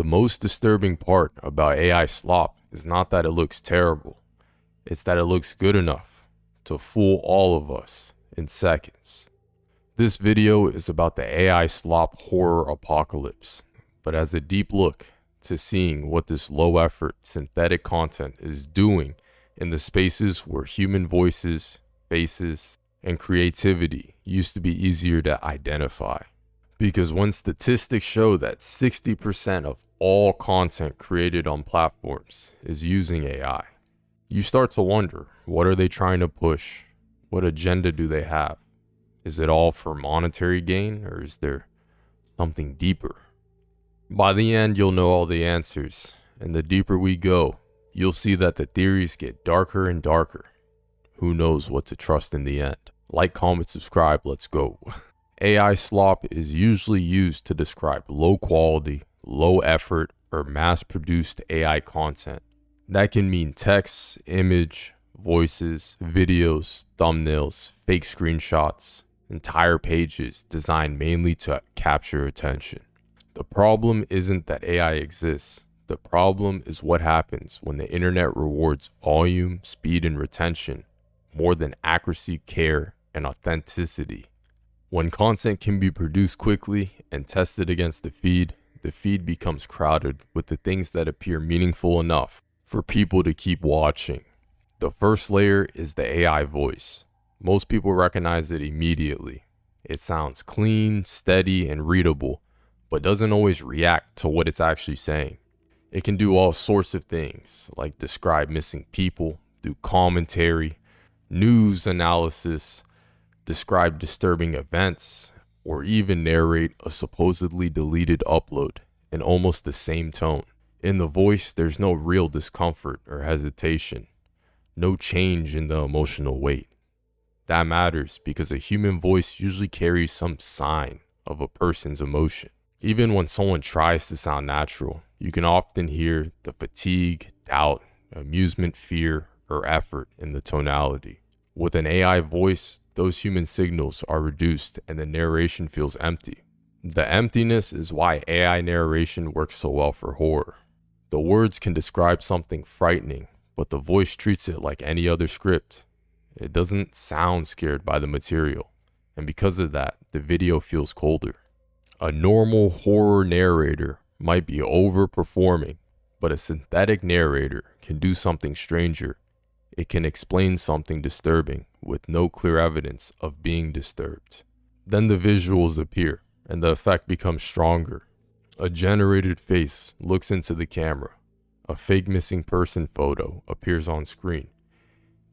The most disturbing part about AI slop is not that it looks terrible, it's that it looks good enough to fool all of us in seconds. This video is about the AI slop horror apocalypse, but as a deep look to seeing what this low-effort synthetic content is doing in the spaces where human voices, faces, and creativity used to be easier to identify. Because when statistics show that 60% of all content created on platforms is using AI, you start to wonder, what are they trying to push? What agenda do they have? Is it all for monetary gain, or is there something deeper? By the end, you'll know all the answers, and the deeper we go, you'll see that the theories get darker and darker. Who knows what to trust in the end? Like, comment, subscribe, let's go. AI slop is usually used to describe low quality, low effort, or mass-produced AI content. That can mean text, image, voices, videos, thumbnails, fake screenshots, entire pages designed mainly to capture attention. The problem isn't that AI exists. The problem is what happens when the internet rewards volume, speed, and retention more than accuracy, care, and authenticity. When content can be produced quickly and tested against the feed becomes crowded with the things that appear meaningful enough for people to keep watching. The first layer is the AI voice. Most people recognize it immediately. It sounds clean, steady, and readable, but doesn't always react to what it's actually saying. It can do all sorts of things, like describe missing people, do commentary, news analysis, describe disturbing events, or even narrate a supposedly deleted upload in almost the same tone. In the voice, there's no real discomfort or hesitation, no change in the emotional weight. That matters because a human voice usually carries some sign of a person's emotion. Even when someone tries to sound natural, you can often hear the fatigue, doubt, amusement, fear, or effort in the tonality. With an AI voice, those human signals are reduced and the narration feels empty. The emptiness is why AI narration works so well for horror. The words can describe something frightening, but the voice treats it like any other script. It doesn't sound scared by the material, and because of that, the video feels colder. A normal horror narrator might be overperforming, but a synthetic narrator can do something stranger. It can explain something disturbing with no clear evidence of being disturbed. Then the visuals appear, and the effect becomes stronger. A generated face looks into the camera. A fake missing person photo appears on screen.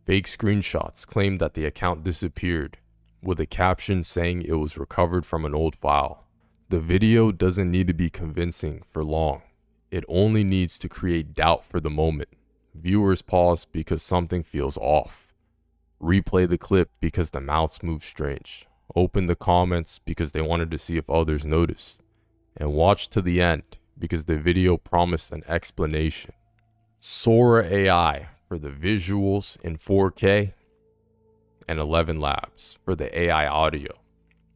Fake screenshots claim that the account disappeared, with a caption saying it was recovered from an old file. The video doesn't need to be convincing for long. It only needs to create doubt for the moment. Viewers pause because something feels off. Replay the clip because the mouths move strange. Open the comments because they wanted to see if others noticed. And watch to the end because the video promised an explanation. Sora AI for the visuals in 4K, and 11 Labs for the AI audio.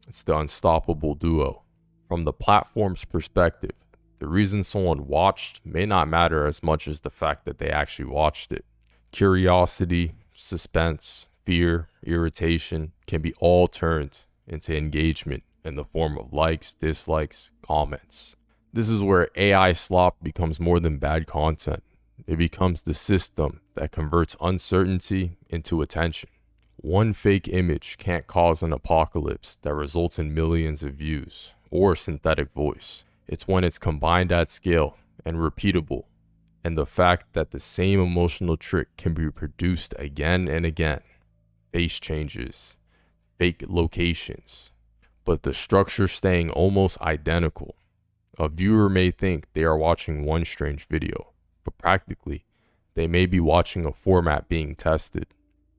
It's the unstoppable duo. From the platform's perspective, the reason someone watched may not matter as much as the fact that they actually watched it. Curiosity, suspense, fear, irritation can be all turned into engagement in the form of likes, dislikes, comments. This is where AI slop becomes more than bad content. It becomes the system that converts uncertainty into attention. One fake image can't cause an apocalypse that results in millions of views or synthetic voice. It's when it's combined at scale and repeatable, and the fact that the same emotional trick can be reproduced again and again. Face changes, fake locations, but the structure staying almost identical. A viewer may think they are watching one strange video, but practically, they may be watching a format being tested.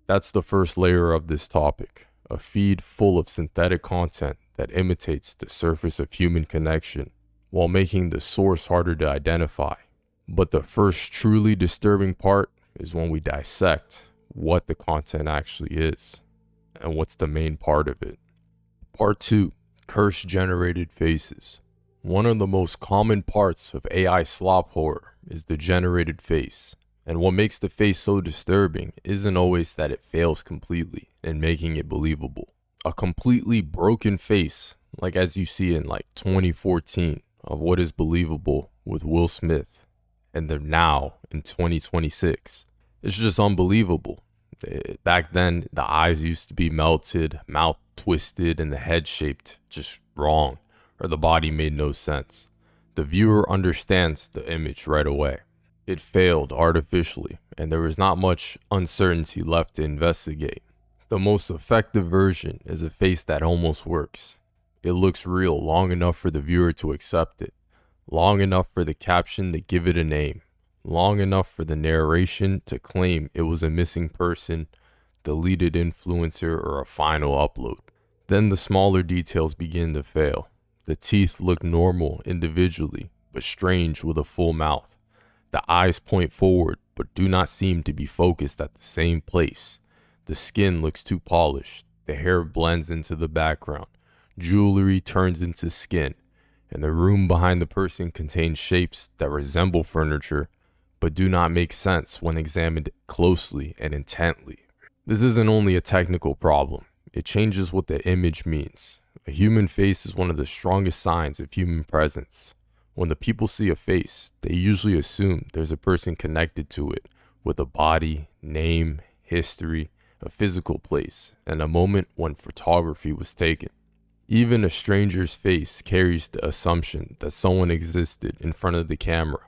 That's the first layer of this topic, a feed full of synthetic content that imitates the surface of human connection, while making the source harder to identify. But the first truly disturbing part is when we dissect what the content actually is, and what's the main part of it. Part 2, Curse-generated faces. One of the most common parts of AI slop horror is the generated face. And what makes the face so disturbing isn't always that it fails completely in making it believable. A completely broken face, like as you see in like 2014 of What is Believable with Will Smith, and then now in 2026, it's just unbelievable. Back then, the eyes used to be melted, mouth twisted, and the head shaped just wrong, or the body made no sense. The viewer understands the image right away. It failed artificially, and there was not much uncertainty left to investigate. The most effective version is a face that almost works. It looks real long enough for the viewer to accept it, long enough for the caption to give it a name, long enough for the narration to claim it was a missing person, deleted influencer, or a final upload. Then the smaller details begin to fail. The teeth look normal individually, but strange with a full mouth. The eyes point forward, but do not seem to be focused at the same place. The skin looks too polished. The hair blends into the background. Jewelry turns into skin. And the room behind the person contains shapes that resemble furniture, but do not make sense when examined closely and intently. This isn't only a technical problem. It changes what the image means. A human face is one of the strongest signs of human presence. When the people see a face, they usually assume there's a person connected to it with a body, name, history, a physical place, and a moment when photography was taken. Even a stranger's face carries the assumption that someone existed in front of the camera.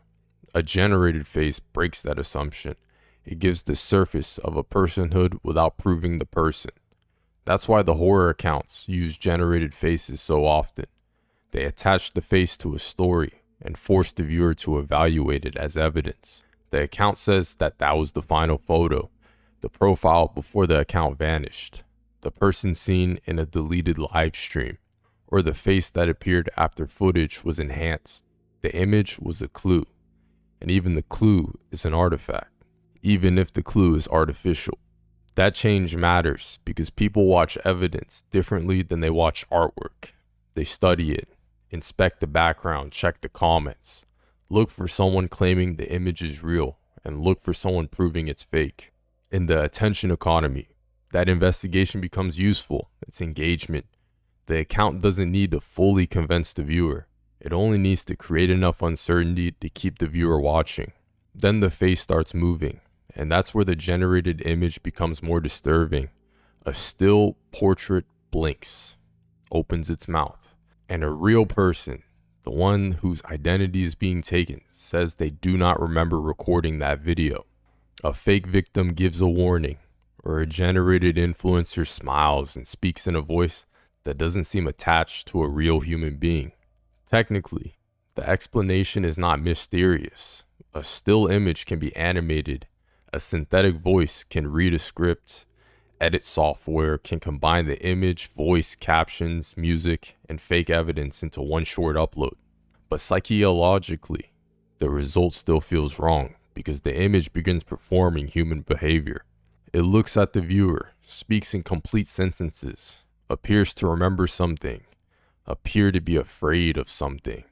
A generated face breaks that assumption. It gives the surface of a personhood without proving the person. That's why the horror accounts use generated faces so often. They attach the face to a story and force the viewer to evaluate it as evidence. The account says that was the final photo, the profile before the account vanished, the person seen in a deleted live stream, or the face that appeared after footage was enhanced. The image was a clue, and even the clue is an artifact, even if the clue is artificial. That change matters because people watch evidence differently than they watch artwork. They study it, inspect the background, check the comments, look for someone claiming the image is real, and look for someone proving it's fake. In the attention economy, that investigation becomes useful. It's engagement. The account doesn't need to fully convince the viewer. It only needs to create enough uncertainty to keep the viewer watching. Then the face starts moving, and that's where the generated image becomes more disturbing. A still portrait blinks, opens its mouth, and a real person, the one whose identity is being taken, says they do not remember recording that video. A fake victim gives a warning, or a generated influencer smiles and speaks in a voice that doesn't seem attached to a real human being. Technically, the explanation is not mysterious. A still image can be animated. A synthetic voice can read a script. Edit software can combine the image, voice, captions, music, and fake evidence into one short upload. But psychologically, the result still feels wrong because the image begins performing human behavior. It looks at the viewer, speaks in complete sentences, appears to remember something, appear to be afraid of something,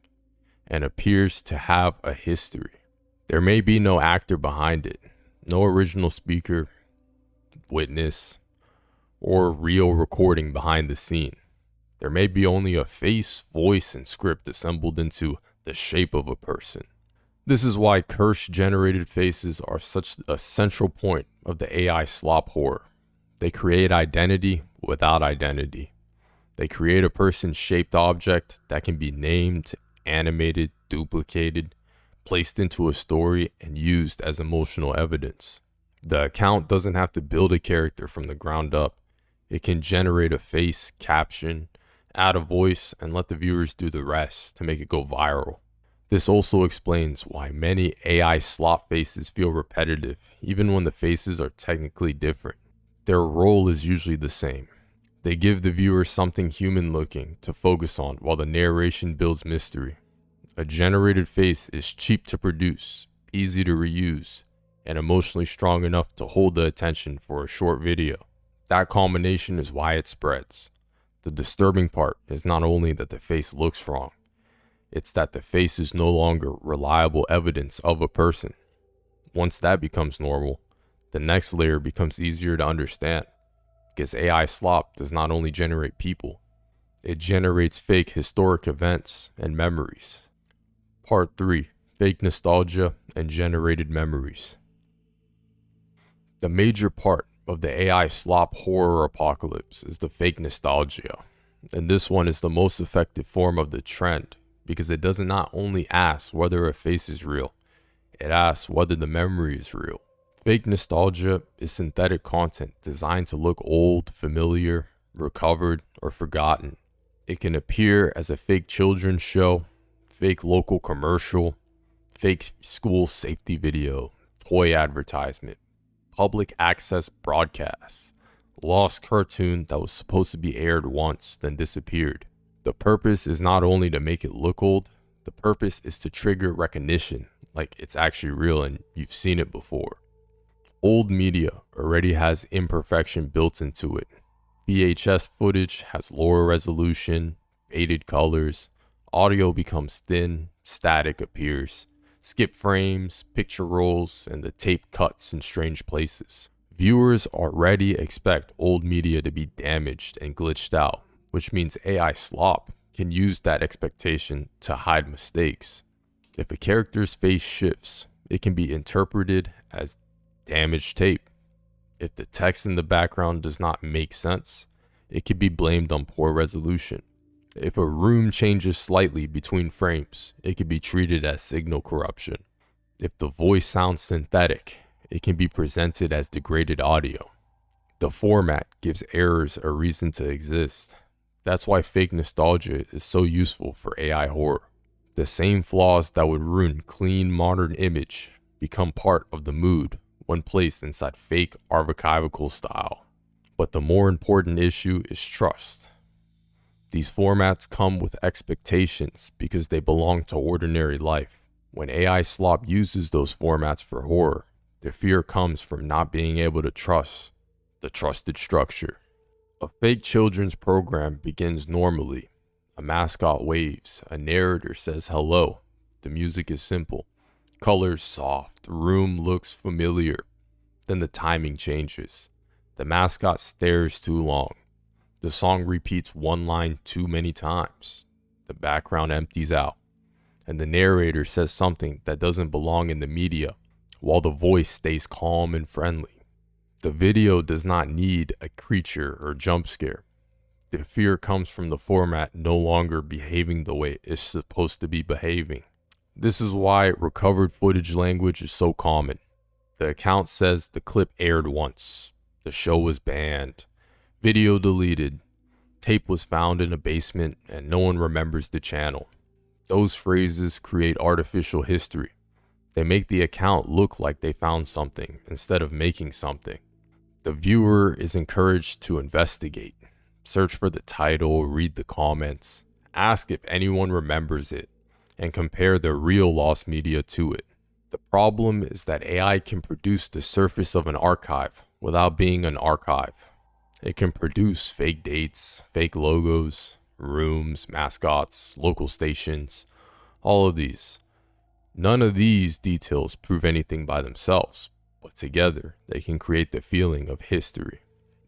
and appears to have a history. There may be no actor behind it, no original speaker, witness, or real recording behind the scene. There may be only a face, voice, and script assembled into the shape of a person. This is why curse-generated faces are such a central point of the AI slop horror. They create identity without identity. They create a person-shaped object that can be named, animated, duplicated, placed into a story, and used as emotional evidence. The account doesn't have to build a character from the ground up. It can generate a face, caption, add a voice, and let the viewers do the rest to make it go viral. This also explains why many AI slop faces feel repetitive, even when the faces are technically different. Their role is usually the same. They give the viewer something human-looking to focus on while the narration builds mystery. A generated face is cheap to produce, easy to reuse, and emotionally strong enough to hold the attention for a short video. That combination is why it spreads. The disturbing part is not only that the face looks wrong, It's that the face is no longer reliable evidence of a person. Once that becomes normal, the next layer becomes easier to understand, because AI slop does not only generate people, it generates fake historic events and memories. Part 3. Fake nostalgia and generated memories. The major part of the AI slop horror apocalypse is the fake nostalgia, and this one is the most effective form of the trend because it does not only ask whether a face is real, it asks whether the memory is real. Fake nostalgia is synthetic content designed to look old, familiar, recovered, or forgotten. It can appear as a fake children's show, fake local commercial, fake school safety video, toy advertisement, public access broadcast, lost cartoon that was supposed to be aired once, then disappeared. The purpose is not only to make it look old, the purpose is to trigger recognition, like it's actually real and you've seen it before. Old media already has imperfection built into it. VHS footage has lower resolution, faded colors, audio becomes thin, static appears, skip frames, picture rolls, and the tape cuts in strange places. Viewers already expect old media to be damaged and glitched out, which means AI slop can use that expectation to hide mistakes. If a character's face shifts, it can be interpreted as damaged tape. If the text in the background does not make sense, it could be blamed on poor resolution. If a room changes slightly between frames, it could be treated as signal corruption. If the voice sounds synthetic, it can be presented as degraded audio. The format gives errors a reason to exist. That's why fake nostalgia is so useful for AI horror. The same flaws that would ruin clean modern image become part of the mood when placed inside fake archival style. But the more important issue is trust. These formats come with expectations because they belong to ordinary life. When AI slop uses those formats for horror, the fear comes from not being able to trust the trusted structure. A fake children's program begins normally. A mascot waves, a narrator says hello, the music is simple, colors soft, room looks familiar. Then the timing changes. The mascot stares too long. The song repeats one line too many times. The background empties out. And the narrator says something that doesn't belong in the media, while the voice stays calm and friendly. The video does not need a creature or jump scare. The fear comes from the format no longer behaving the way it's supposed to be behaving. This is why recovered footage language is so common. The account says the clip aired once, the show was banned, video deleted, tape was found in a basement, and no one remembers the channel. Those phrases create artificial history. They make the account look like they found something instead of making something. The viewer is encouraged to investigate, search for the title, read the comments, ask if anyone remembers it, and compare the real lost media to it. The problem is that AI can produce the surface of an archive without being an archive. It can produce fake dates, fake logos, rooms, mascots, local stations, all of these. None of these details prove anything by themselves, but together they can create the feeling of history.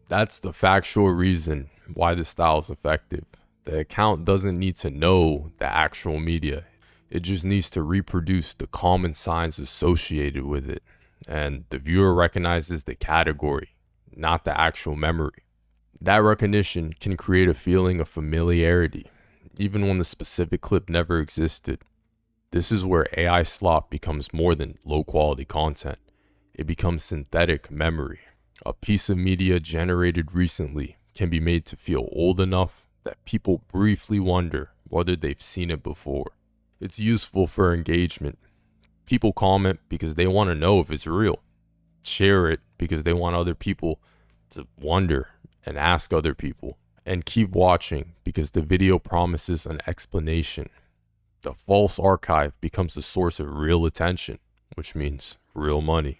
That's the factual reason why this style is effective. The account doesn't need to know the actual media. It just needs to reproduce the common signs associated with it, and the viewer recognizes the category, not the actual memory. That recognition can create a feeling of familiarity, even when the specific clip never existed. This is where AI slop becomes more than low-quality content. It becomes synthetic memory. A piece of media generated recently can be made to feel old enough that people briefly wonder whether they've seen it before. It's useful for engagement. People comment because they want to know if it's real. Share it because they want other people to wonder and ask other people. And keep watching because the video promises an explanation. The false archive becomes a source of real attention, which means real money.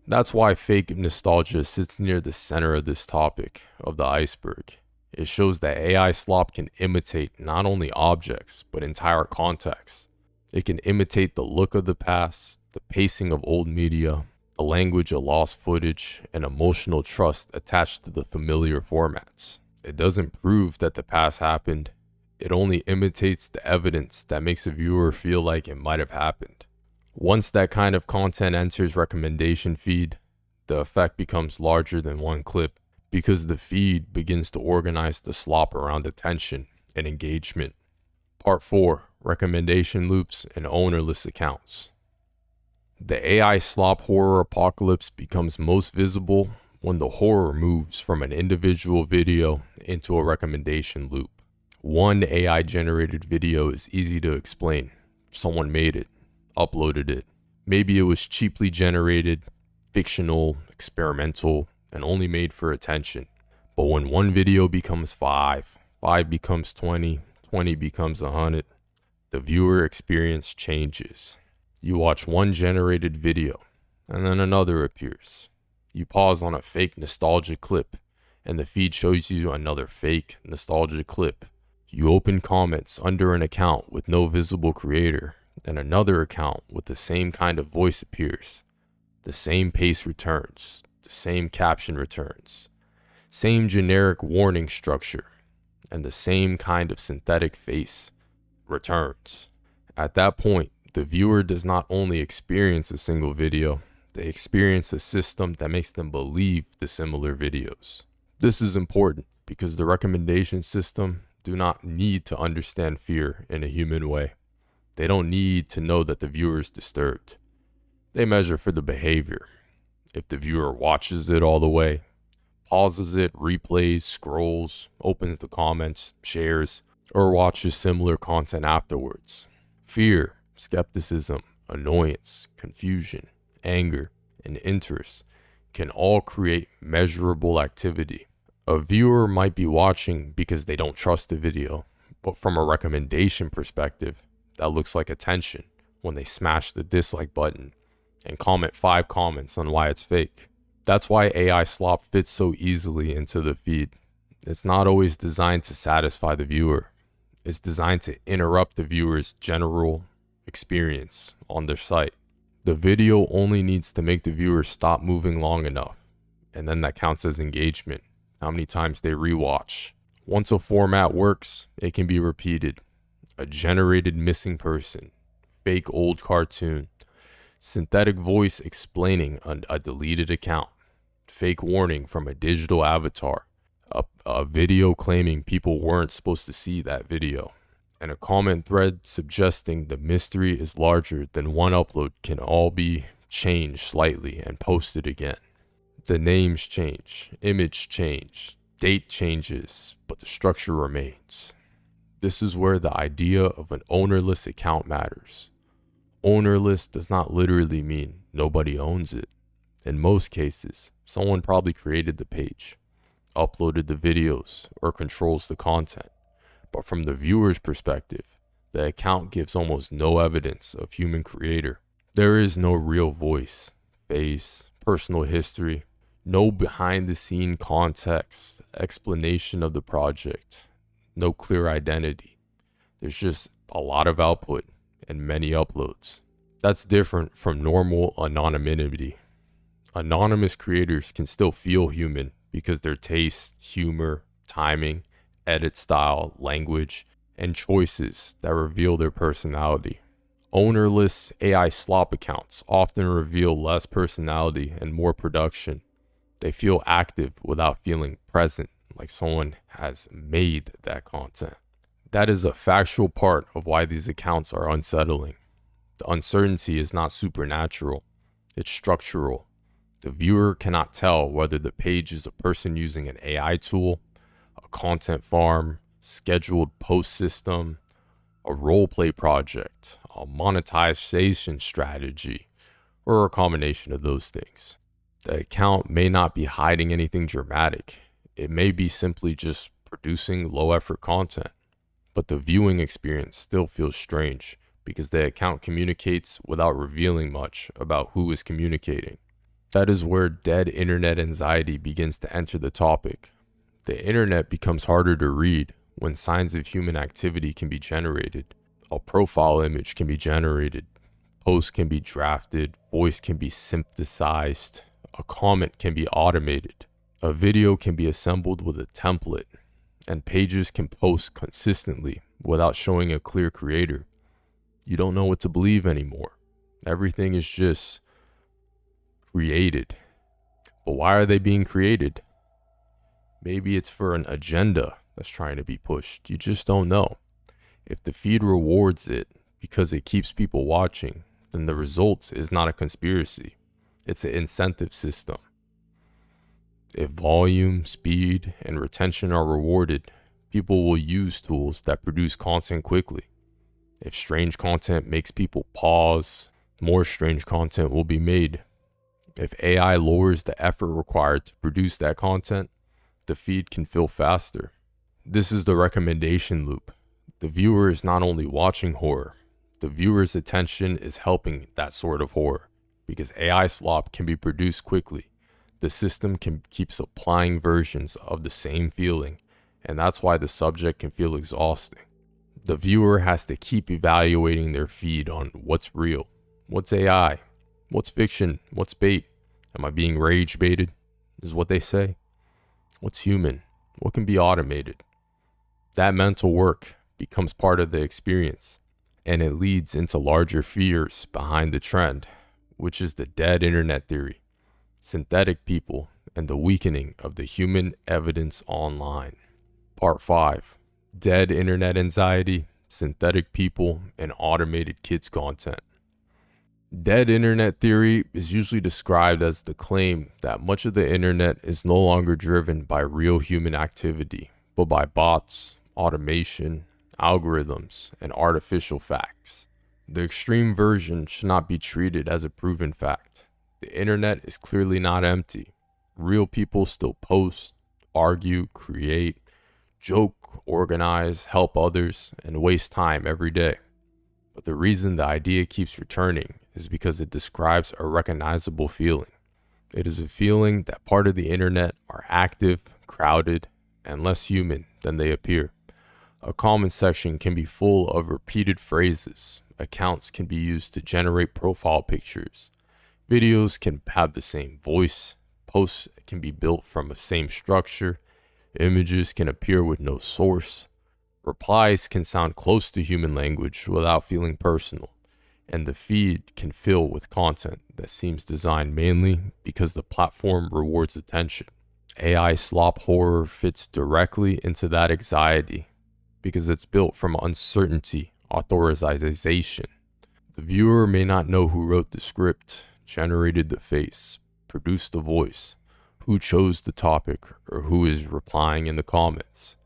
That's why fake nostalgia sits near the center of this topic of the iceberg. It shows that AI slop can imitate not only objects, but entire contexts. It can imitate the look of the past, the pacing of old media, the language of lost footage, and emotional trust attached to the familiar formats. It doesn't prove that the past happened. It only imitates the evidence that makes a viewer feel like it might have happened. Once that kind of content enters recommendation feed, the effect becomes larger than one clip because the feed begins to organize the slop around attention and engagement. Part 4. Recommendation loops and ownerless accounts. The AI slop horror apocalypse becomes most visible when the horror moves from an individual video into a recommendation loop. One AI generated video is easy to explain. Someone made it, uploaded it. Maybe it was cheaply generated, fictional, experimental, and only made for attention. But when one video becomes 5, 5 becomes 20, 20 becomes 100, the viewer experience changes. You watch one generated video, and then another appears. You pause on a fake nostalgia clip, and the feed shows you another fake nostalgia clip. You open comments under an account with no visible creator, and another account with the same kind of voice appears. The same pace returns, the same caption returns, same generic warning structure, and the same kind of synthetic face returns. At that point, the viewer does not only experience a single video, they experience a system that makes them believe the similar videos. This is important because the recommendation system do not need to understand fear in a human way. They don't need to know that the viewer is disturbed. They measure for the behavior. If the viewer watches it all the way, pauses it, replays, scrolls, opens the comments, shares, or watches similar content afterwards, fear, skepticism, annoyance, confusion, anger, and interest can all create measurable activity. A viewer might be watching because they don't trust the video, but from a recommendation perspective, that looks like attention when they smash the dislike button and comment 5 comments on why it's fake. That's why AI slop fits so easily into the feed. It's not always designed to satisfy the viewer. It's designed to interrupt the viewer's general experience on their site. The video only needs to make the viewer stop moving long enough, and then that counts as engagement, how many times they rewatch. Once a format works, it can be repeated. A generated missing person, fake old cartoon, synthetic voice explaining a deleted account, fake warning from a digital avatar, a video claiming people weren't supposed to see that video, and a comment thread suggesting the mystery is larger than one upload can all be changed slightly and posted again. The names change, image change, date changes, but the structure remains. This is where the idea of an ownerless account matters. Ownerless does not literally mean nobody owns it. In most cases, someone probably created the page, uploaded the videos, or controls the content. But from the viewer's perspective, the account gives almost no evidence of human creator. There is no real voice, face, personal history, no behind-the-scene context, explanation of the project, no clear identity. There's just a lot of output and many uploads. That's different from normal anonymity. Anonymous creators can still feel human because their taste, humor, timing, edit style, language, and choices that reveal their personality. Ownerless AI slop accounts often reveal less personality and more production. They feel active without feeling present, like someone has made that content. That is a factual part of why these accounts are unsettling. The uncertainty is not supernatural, it's structural. The viewer cannot tell whether the page is a person using an AI tool, a content farm, scheduled post system, a roleplay project, a monetization strategy, or a combination of those things. The account may not be hiding anything dramatic. It may be simply just producing low effort content. But the viewing experience still feels strange because the account communicates without revealing much about who is communicating. That is where dead internet anxiety begins to enter the topic. The internet becomes harder to read when signs of human activity can be generated. A profile image can be generated, posts can be drafted, voice can be synthesized, a comment can be automated, a video can be assembled with a template, and pages can post consistently without showing a clear creator. You don't know what to believe anymore. Everything is just created. But why are they being created? Maybe it's for an agenda that's trying to be pushed. You just don't know. If the feed rewards it because it keeps people watching, then the result is not a conspiracy. It's an incentive system. If volume, speed, and retention are rewarded, people will use tools that produce content quickly. If strange content makes people pause, more strange content will be made. If AI lowers the effort required to produce that content, the feed can fill faster. This is the recommendation loop. The viewer is not only watching horror, the viewer's attention is helping that sort of horror. Because AI slop can be produced quickly, the system can keep supplying versions of the same feeling, and that's why the subject can feel exhausting. The viewer has to keep evaluating their feed on what's real, what's AI, what's fiction, what's bait. Am I being rage baited? Is what they say. What's human? What can be automated? That mental work becomes part of the experience, and it leads into larger fears behind the trend, which is the dead internet theory, synthetic people, and the weakening of the human evidence online. Part 5. Dead internet anxiety, synthetic people, and automated kids content. Dead internet theory is usually described as the claim that much of the internet is no longer driven by real human activity, but by bots, automation, algorithms, and artificial facts. The extreme version should not be treated as a proven fact. The internet is clearly not empty. Real people still post, argue, create, joke, organize, help others, and waste time every day. But the reason the idea keeps returning is because it describes a recognizable feeling. It is a feeling that part of the internet are active, crowded, and less human than they appear. A comment section can be full of repeated phrases. Accounts can be used to generate profile pictures. Videos can have the same voice. Posts can be built from the same structure. Images can appear with no source. Replies can sound close to human language without feeling personal. And the feed can fill with content that seems designed mainly because the platform rewards attention. AI slop horror fits directly into that anxiety because it's built from uncertainty, authorization. The viewer may not know who wrote the script, generated the face, produced the voice, who chose the topic, or who is replying in the comments.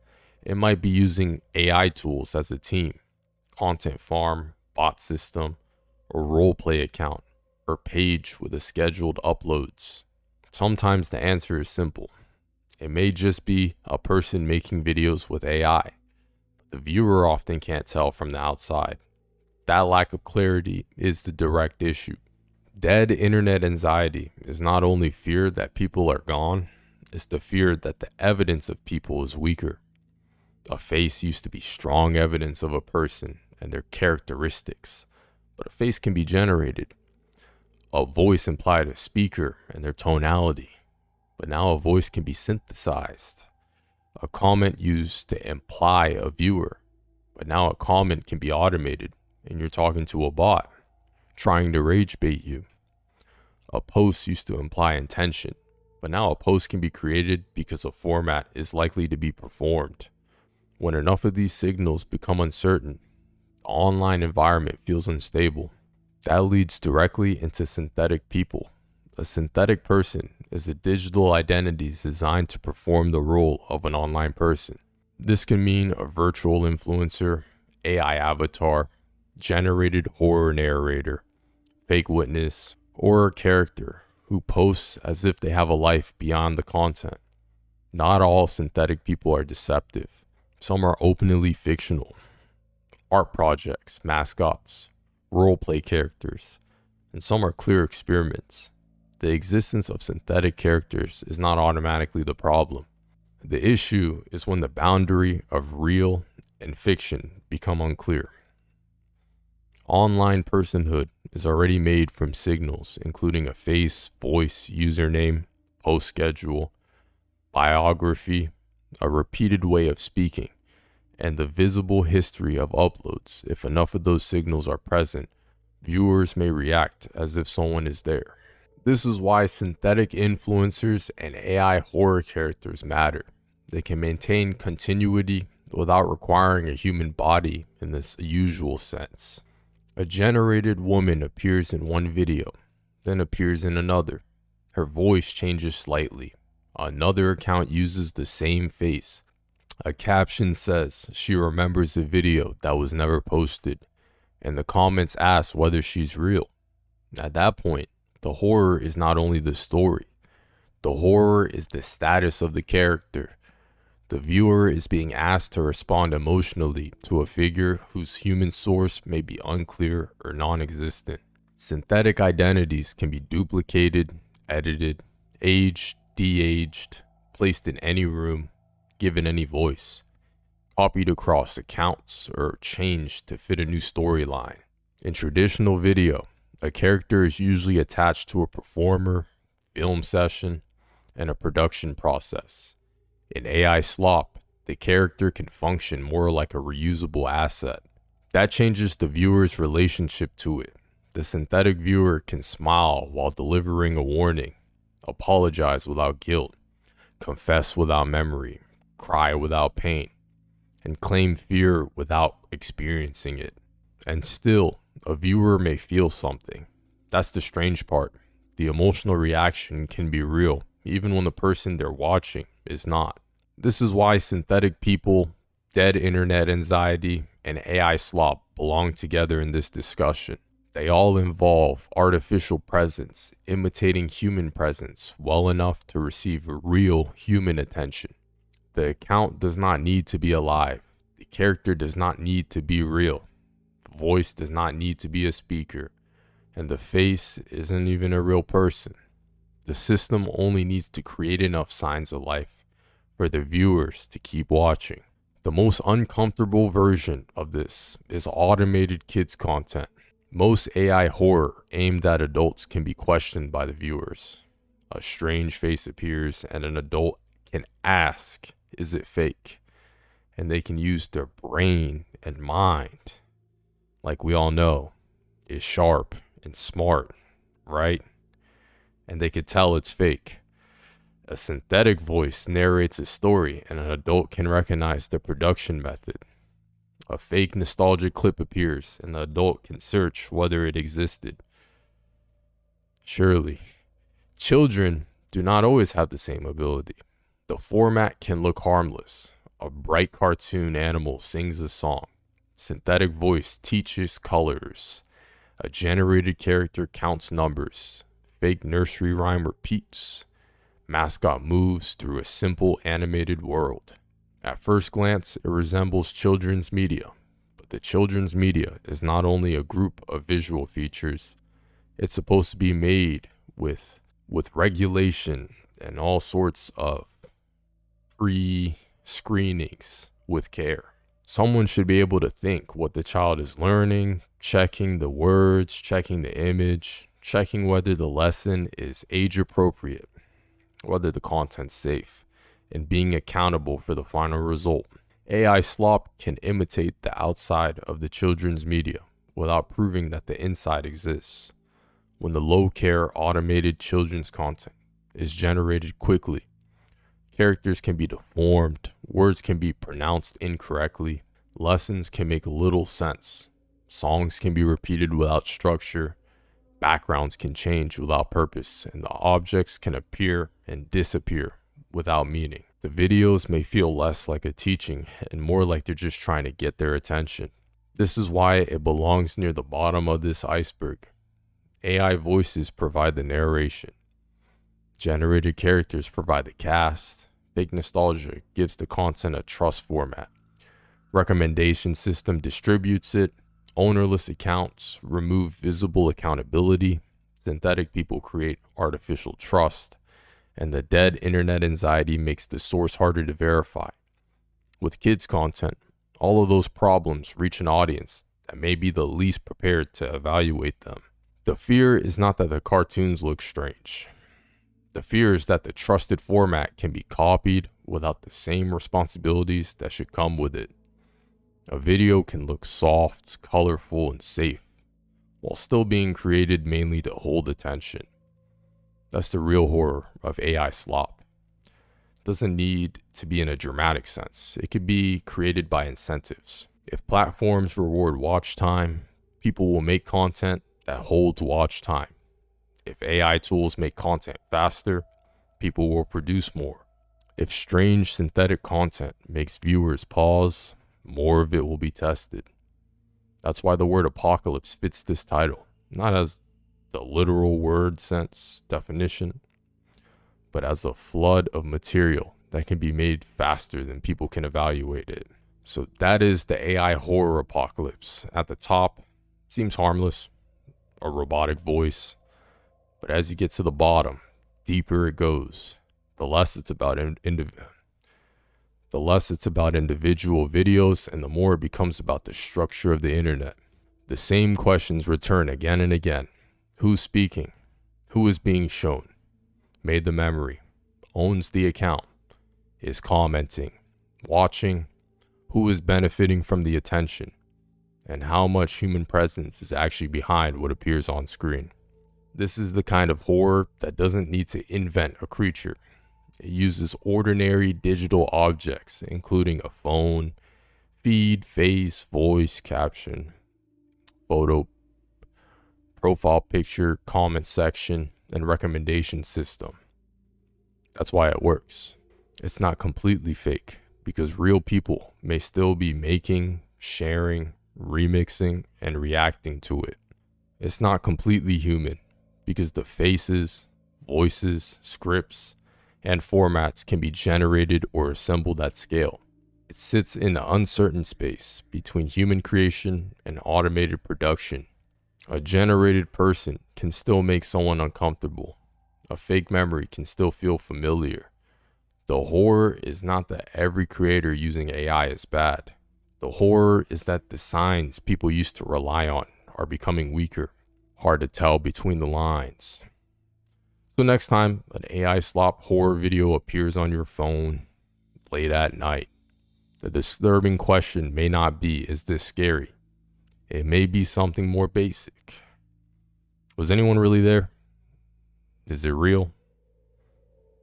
It might be using AI tools as a team, content farm, bot system, or roleplay account, or page with a scheduled uploads. Sometimes the answer is simple. It may just be a person making videos with AI. The viewer often can't tell from the outside. That lack of clarity is the direct issue. Dead internet anxiety is not only fear that people are gone, it's the fear that the evidence of people is weaker. A face used to be strong evidence of a person and their characteristics, but a face can be generated. A voice implied a speaker and their tonality, but now a voice can be synthesized. A comment used to imply a viewer, but now a comment can be automated and you're talking to a bot trying to rage bait you. A post used to imply intention, but now a post can be created because a format is likely to be performed. When enough of these signals become uncertain, the online environment feels unstable. That leads directly into synthetic people. A synthetic person is a digital identity designed to perform the role of an online person. This can mean a virtual influencer, AI avatar, generated horror narrator, fake witness, or a character who posts as if they have a life beyond the content. Not all synthetic people are deceptive. Some are openly fictional. Art projects, mascots, roleplay characters, and some are clear experiments. The existence of synthetic characters is not automatically the problem. The issue is when the boundary of real and fiction become unclear. Online personhood is already made from signals, including a face, voice, username, post schedule, biography, a repeated way of speaking, and the visible history of uploads. If enough of those signals are present, viewers may react as if someone is there. This is why synthetic influencers and AI horror characters matter. They can maintain continuity without requiring a human body in this usual sense. A generated woman appears in one video, then appears in another. Her voice changes slightly. Another account uses the same face. A caption says she remembers a video that was never posted, and the comments ask whether she's real. At that point, the horror is not only the story. The horror is the status of the character. The viewer is being asked to respond emotionally to a figure whose human source may be unclear or non-existent. Synthetic identities can be duplicated, edited, aged, de-aged, placed in any room, given any voice, copied across accounts, or changed to fit a new storyline. In traditional video, a character is usually attached to a performer, film session, and a production process. In AI slop, the character can function more like a reusable asset. That changes the viewer's relationship to it. The synthetic viewer can smile while delivering a warning, apologize without guilt, confess without memory, cry without pain, and claim fear without experiencing it. And still, a viewer may feel something. That's the strange part. The emotional reaction can be real, even when the person they're watching is not. This is why synthetic people, dead internet anxiety, and AI slop belong together in this discussion. They all involve artificial presence, imitating human presence well enough to receive real human attention. The account does not need to be alive. The character does not need to be real. The voice does not need to be a speaker. And the face isn't even a real person. The system only needs to create enough signs of life for the viewers to keep watching. The most uncomfortable version of this is automated kids content. Most AI horror aimed at adults can be questioned by the viewers. A strange face appears and an adult can ask, is it fake? And they can use their brain and mind, like we all know, is sharp and smart, right? And they could tell it's fake. A synthetic voice narrates a story and an adult can recognize the production method. A fake nostalgic clip appears and the adult can search whether it existed. Surely, children do not always have the same ability. The format can look harmless. A bright cartoon animal sings a song. Synthetic voice teaches colors. A generated character counts numbers. Fake nursery rhyme repeats. Mascot moves through a simple animated world. At first glance, it resembles children's media, but the children's media is not only a group of visual features, it's supposed to be made with regulation and all sorts of pre-screenings with care. Someone should be able to think what the child is learning, checking the words, checking the image, checking whether the lesson is age appropriate, whether the content's safe, and being accountable for the final result. AI slop can imitate the outside of the children's media without proving that the inside exists. When the low-care automated children's content is generated quickly, characters can be deformed, words can be pronounced incorrectly, lessons can make little sense, songs can be repeated without structure, backgrounds can change without purpose, and the objects can appear and disappear without meaning. The videos may feel less like a teaching and more like they're just trying to get their attention. This is why it belongs near the bottom of this iceberg. AI voices provide the narration. Generated characters provide the cast. Fake nostalgia gives the content a trust format. Recommendation system distributes it. Ownerless accounts remove visible accountability. Synthetic people create artificial trust. And the dead internet anxiety makes the source harder to verify. With kids' content, all of those problems reach an audience that may be the least prepared to evaluate them. The fear is not that the cartoons look strange. The fear is that the trusted format can be copied without the same responsibilities that should come with it. A video can look soft, colorful, and safe, while still being created mainly to hold attention. That's the real horror of AI slop. It doesn't need to be in a dramatic sense. It could be created by incentives. If platforms reward watch time, people will make content that holds watch time. If AI tools make content faster, people will produce more. If strange synthetic content makes viewers pause, more of it will be tested. That's why the word apocalypse fits this title, not as the literal word sense definition, but as a flood of material that can be made faster than people can evaluate it. So that is the AI horror apocalypse. At the top, it seems harmless, a robotic voice, but as you get to the bottom, deeper it goes, the less it's about individual videos, and the more it becomes about the structure of the internet. The same questions return again and again. Who's speaking? Who is being shown? Made the memory? Owns the account? Is commenting? Watching? Who is benefiting from the attention? And how much human presence is actually behind what appears on screen? This is the kind of horror that doesn't need to invent a creature. It uses ordinary digital objects, including a phone, feed, face, voice, caption, photo, profile picture, comment section, and recommendation system. That's why it works. It's not completely fake, because real people may still be making, sharing, remixing, and reacting to it. It's not completely human, because the faces, voices, scripts, and formats can be generated or assembled at scale. It sits in the uncertain space between human creation and automated production. A generated person can still make someone uncomfortable. A fake memory can still feel familiar. The horror is not that every creator using AI is bad. The horror is that the signs people used to rely on are becoming weaker. Hard to tell between the lines. So next time an AI slop horror video appears on your phone late at night, the disturbing question may not be, is this scary? It may be something more basic. Was anyone really there? Is it real?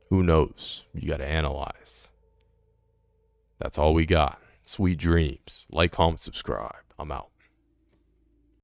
Who knows? You gotta analyze. That's all we got. Sweet dreams. Like, comment, subscribe. I'm out.